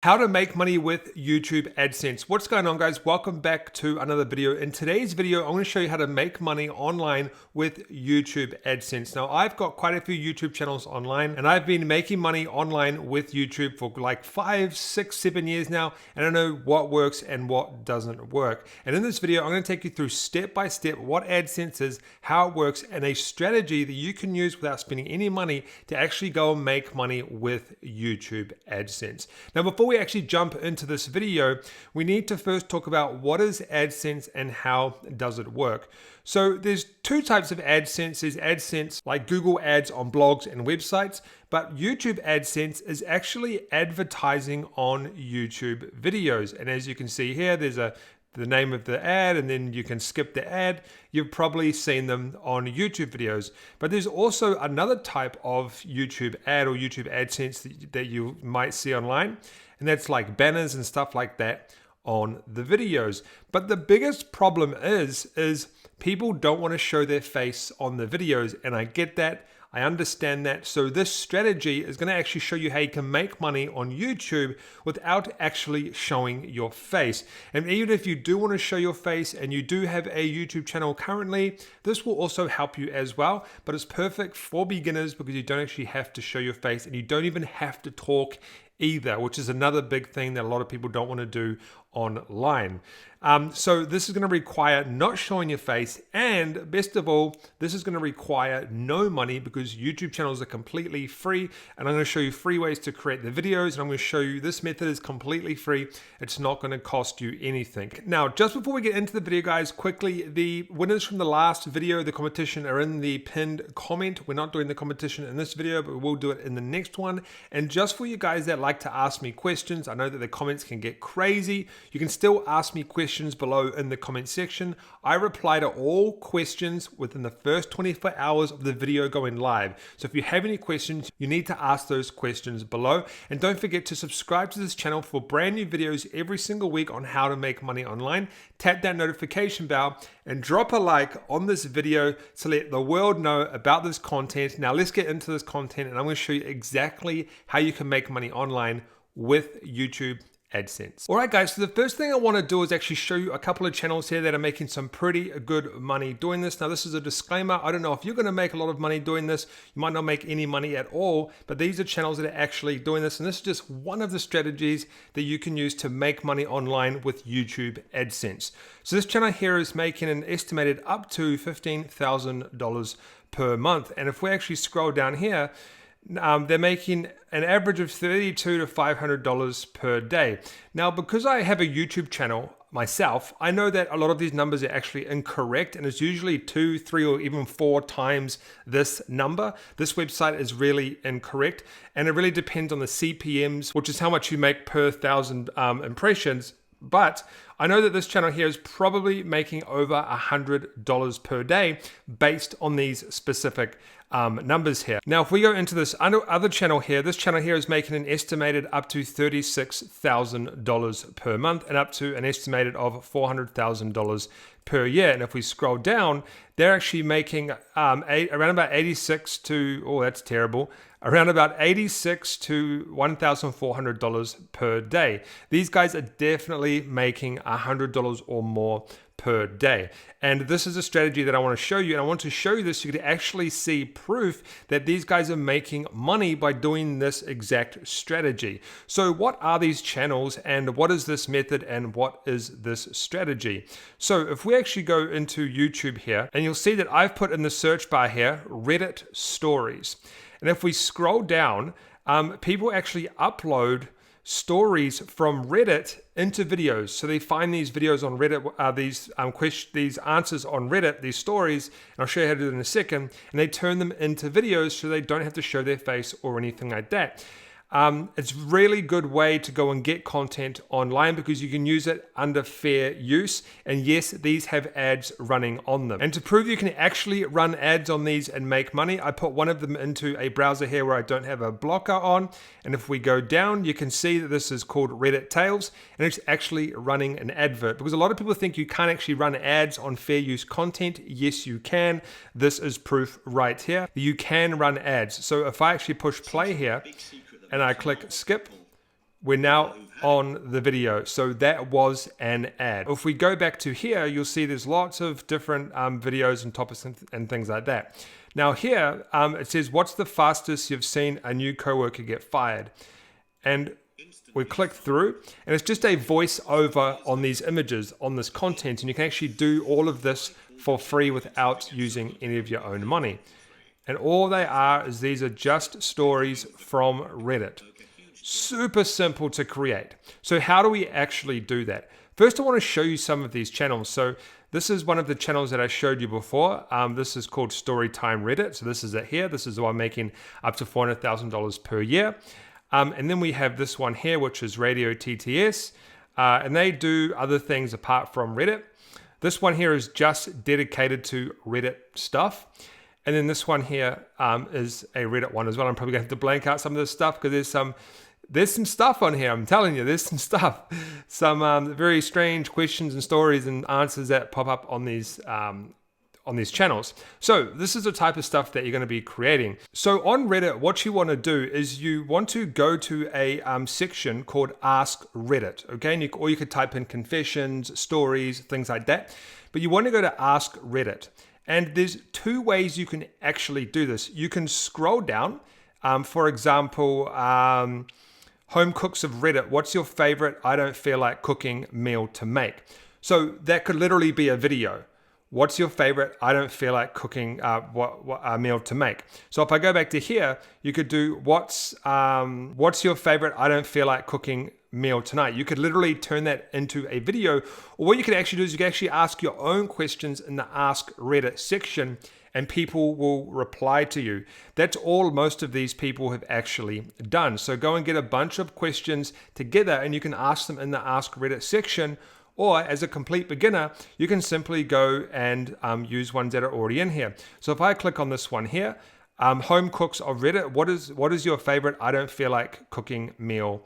How to make money with YouTube AdSense. What's going on, guys? Welcome back to another video. In today's video, I'm going to show you how to make money online with YouTube AdSense. Now, I've got quite a few YouTube channels online, and I've been making money online with YouTube for like 5, 6, 7 years now, and I know what works and what doesn't work. And in this video, I'm going to take you through step by step what AdSense is, how it works, and a strategy that you can use without spending any money to actually go and make money with YouTube AdSense. Now, before we actually jump into this video, we need to first talk about what is AdSense and how does it work. So there's two types of AdSense. There's AdSense like Google ads on blogs and websites, but YouTube AdSense is actually advertising on YouTube videos. And as you can see here, there's the name of the ad, and then you can skip the ad. You've probably seen them on YouTube videos. But there's also another type of YouTube ad or YouTube AdSense that you might see online, and that's like banners and stuff like that on the videos. But the biggest problem is people don't want to show their face on the videos, and I get that. I understand that. So this strategy is going to actually show you how you can make money on YouTube without actually showing your face. And even if you do want to show your face and you do have a YouTube channel currently, this will also help you as well. But it's perfect for beginners because you don't actually have to show your face, and you don't even have to talk either, which is another big thing that a lot of people don't want to do online. So this is going to require not showing your face, and best of all, this is going to require no money because YouTube channels are completely free, and I'm going to show you free ways to create the videos, and I'm going to show you this method is completely free. It's not going to cost you anything. Now, just before we get into the video, guys, quickly, the winners from the last video, the competition, are in the pinned comment. We're not doing the competition in this video, but we will do it in the next one. And just for you guys that like to ask me questions, I know that the comments can get crazy. You can still ask me questions below in the comment section. I reply to all questions within the first 24 hours of the video going live. So if you have any questions, you need to ask those questions below. And don't forget to subscribe to this channel for brand new videos every single week on how to make money online. Tap that notification bell and drop a like on this video to let the world know about this content. Now let's get into this content, and I'm going to show you exactly how you can make money online with YouTube AdSense. All right, guys, so the first thing I want to do is actually show you a couple of channels here that are making some pretty good money doing this. Now, this is a disclaimer. I don't know if you're going to make a lot of money doing this. You might not make any money at all, but these are channels that are actually doing this. And this is just one of the strategies that you can use to make money online with YouTube AdSense. So this channel here is making an estimated up to $15,000 per month. And if we actually scroll down here, they're making an average of $32 to $500 per day. Now, because I have a YouTube channel myself, I know that a lot of these numbers are actually incorrect, and it's usually 2, 3, or even 4 times this number. This website is really incorrect, and it really depends on the CPMs, which is how much you make per 1,000 impressions. But I know that this channel here is probably making over $100 per day based on these specific numbers here. Now, if we go into this other channel here, this channel here is making an estimated up to $36,000 per month and up to an estimated of $400,000 per year. And if we scroll down, they're actually making around about 86 to, oh, that's terrible, around about $86 to $1,400 per day. These guys are definitely making $100 or more per day. And this is a strategy that I want to show you. And I want to show you this so you can actually see proof that these guys are making money by doing this exact strategy. So what are these channels, and what is this method, and what is this strategy? So if we actually go into YouTube here, and you'll see that I've put in the search bar here, Reddit stories. And if we scroll down, people actually upload stories from Reddit into videos. So they find these videos on Reddit, these answers on Reddit, these stories, and I'll show you how to do it in a second, and they turn them into videos so they don't have to show their face or anything like that. It's a really good way to go and get content online because you can use it under fair use. And yes, these have ads running on them. And to prove you can actually run ads on these and make money, I put one of them into a browser here where I don't have a blocker on. And if we go down, you can see that this is called Reddit Tails, and it's actually running an advert, because a lot of people think you can't actually run ads on fair use content. Yes, you can. This is proof right here. You can run ads. So if I actually push play here, and I click skip, we're now on the video. So that was an ad. If we go back to here, you'll see there's lots of different videos and topics and things like that. Now here, it says, what's the fastest you've seen a new coworker get fired? And we click through, and it's just a voiceover on these images, on this content, and you can actually do all of this for free without using any of your own money. And all they are is these are just stories from Reddit. Super simple to create. So how do we actually do that? First, I want to show you some of these channels. So this is one of the channels that I showed you before. This is called Storytime Reddit. So this is it here. This is the one making up to $400,000 per year. And then we have this one here, which is Radio TTS. And they do other things apart from Reddit. This one here is just dedicated to Reddit stuff. And then this one here is a Reddit one as well. I'm probably going to have to blank out some of this stuff because there's some stuff on here. I'm telling you, there's some stuff. Some very strange questions and stories and answers that pop up on these channels. So this is the type of stuff that you're going to be creating. So on Reddit, what you want to do is you want to go to a section called Ask Reddit. Okay, and or you could type in confessions, stories, things like that. But you want to go to Ask Reddit. And there's two ways you can actually do this. You can scroll down. For example, home cooks of Reddit, what's your favorite I don't feel like cooking meal to make? So that could literally be a video. What's your favorite I don't feel like cooking a meal to make? So if I go back to here, you could do what's your favorite I don't feel like cooking meal tonight? You could literally turn that into a video. Or what you could actually do is you can actually ask your own questions in the Ask Reddit section, and people will reply to you. That's all most of these people have actually done. So go and get a bunch of questions together, and you can ask them in the Ask Reddit section. Or as a complete beginner, you can simply go and use ones that are already in here. So if I click on this one here, home cooks of Reddit, what is your favorite I don't feel like cooking meal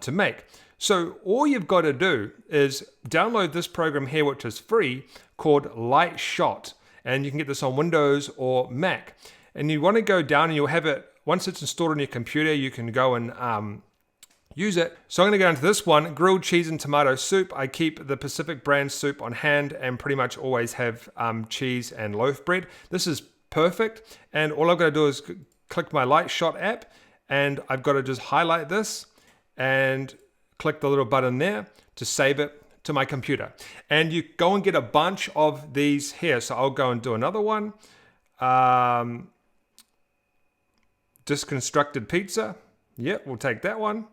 to make? So all you've got to do is download this program here, which is free, called Light Shot. And you can get this on Windows or Mac. And you want to go down and you'll have it, once it's installed on your computer, you can go and use it. So I'm going to go into this one, grilled cheese and tomato soup. I keep the Pacific brand soup on hand and pretty much always have cheese and loaf bread. This is perfect. And all I've got to do is click my Light Shot app, and I've got to just highlight this and click the little button there to save it to my computer. And you go and get a bunch of these here. So I'll go and do another one. Disconstructed pizza. Yep, we'll take that one.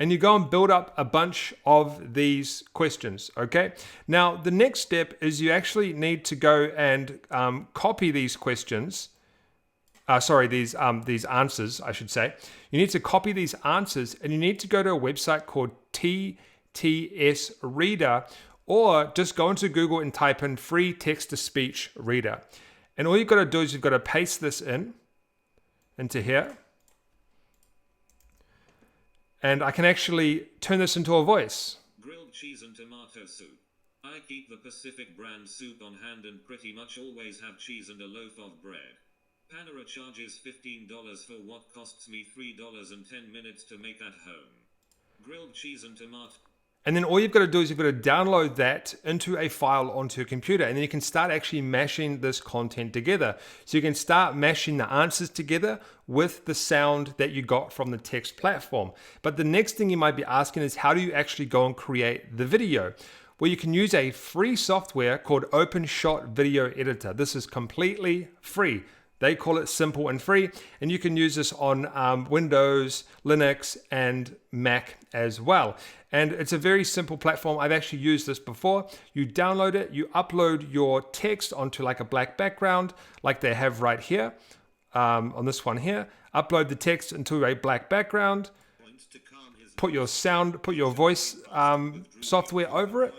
And you go and build up a bunch of these questions, okay? Now, the next step is you actually need to go and copy these questions. These answers, I should say. You need to copy these answers, and you need to go to a website called TTS Reader, or just go into Google and type in free text-to-speech reader. And all you've got to do is you've got to paste this into here. And I can actually turn this into a voice. Grilled cheese and tomato soup. I keep the Pacific brand soup on hand and pretty much always have cheese and a loaf of bread. Panera charges $15 for what costs me $3.10 to make at home. Grilled cheese and tomato. And then all you've got to do is you've got to download that into a file onto your computer, and then you can start actually mashing this content together. So you can start mashing the answers together with the sound that you got from the text platform. But the next thing you might be asking is, how do you actually go and create the video? Well, you can use a free software called OpenShot Video Editor. This is completely free. They call it simple and free, and you can use this on Windows, Linux, and Mac as well. And it's a very simple platform. I've actually used this before. You download it, you upload your text onto like a black background, like they have right here, on this one here. Upload the text into a black background, put your voice software over it,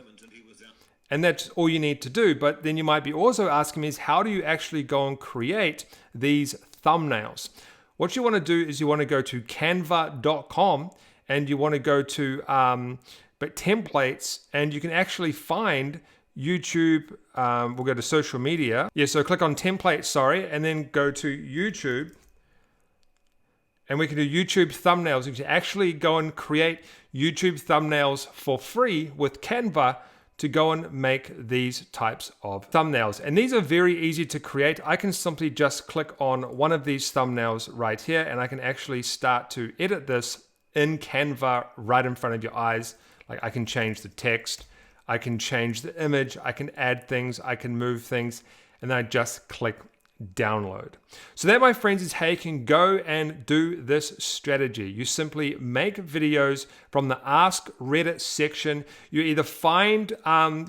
and that's all you need to do. But then you might be also asking me is, how do you actually go and create these thumbnails? What you want to do is you want to go to canva.com, and you want to go to templates, and you can actually find YouTube. We'll go to social media. Yeah, so click on templates, and then go to YouTube. And we can do YouTube thumbnails. You can actually go and create YouTube thumbnails for free with Canva to go and make these types of thumbnails. And these are very easy to create. I can simply just click on one of these thumbnails right here, and I can actually start to edit this in Canva right in front of your eyes. Like I can change the text, I can change the image, I can add things, I can move things, and then I just click download. So that, my friends, is how you can go and do this strategy. You simply make videos from the Ask Reddit section. You either find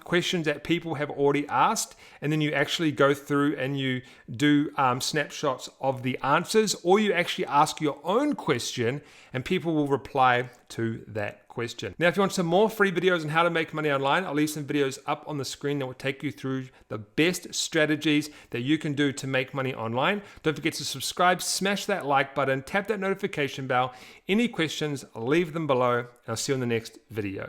questions that people have already asked, and then you actually go through and you do snapshots of the answers, or you actually ask your own question and people will reply to that question. Now, if you want some more free videos on how to make money online, I'll leave some videos up on the screen that will take you through the best strategies that you can do to make money online. Don't forget to subscribe, smash that like button, tap that notification bell. Any questions, leave them below, and I'll see you in the next video.